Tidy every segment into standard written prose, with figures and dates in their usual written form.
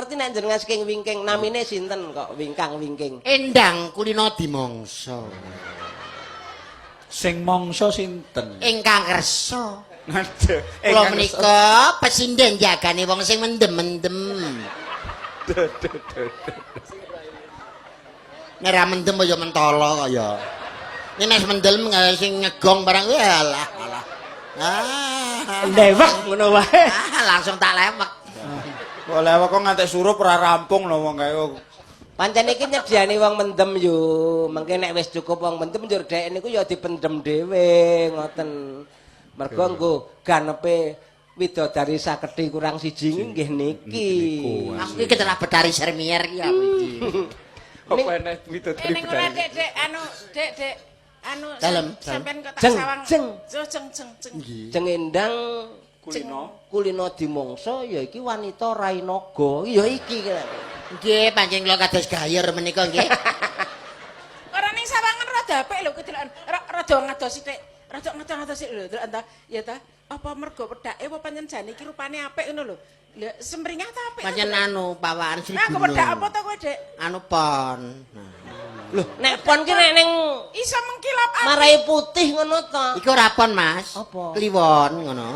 Ngerti nek jenengan saking wingking namine sinten kok Wingkang Wingking? Endang kulino dimangsa. Sing mangsa sinten? Ingkang kersa. Ngaduh. Kula menika pesinden jagane wong sing mendem-mendem. Nek ra mendem ya mentolo kaya. Nek mes mendem sing ngegong barang alah alah. Lewek ngono wae. Langsung tak lewek. Kok lewek kok ngantek surup ora rampung lho wong kae. Pancen iki nyediani wong mendem yo. Mengke nek wis cukup wong mendem njur dhek niku ya dipendem dhewe ngoten. Mergo nggo ganepe widodari sakethi kurang siji nggih niki. Aku iki telah betari sermier ya iki. Apa enek widodari Ning ora Dek, Dek, Dalem, sampean kok tak Jeng, sawang. jeng. Jeng. Jengendang kulino dimangsa ya iki wanita Rainaga. Ya iki kira. Nggih, pancen kula kados gayer menika nggih. Ora ning sawangan rada apik lho kedelokan. Rada ngados sithik. Rada ngados sithik lho. Delok ta. Ya ta. Apa mergo pedake apa pancen jane iki rupane apik ngono lho. Lah semringah ta apik. Pancen anu pawaan Sri Nah, Gunung. kepedak apa to kowe, Dek? Anu pon. Loh, nek pon ki nek ning Iso mengkilap ati. marai putih ngono to. Iku ora pon, Mas. Apa? Kliwon ngono.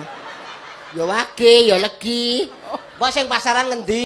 Ya wage, ya legi. Mbok sing pasaran ngendi?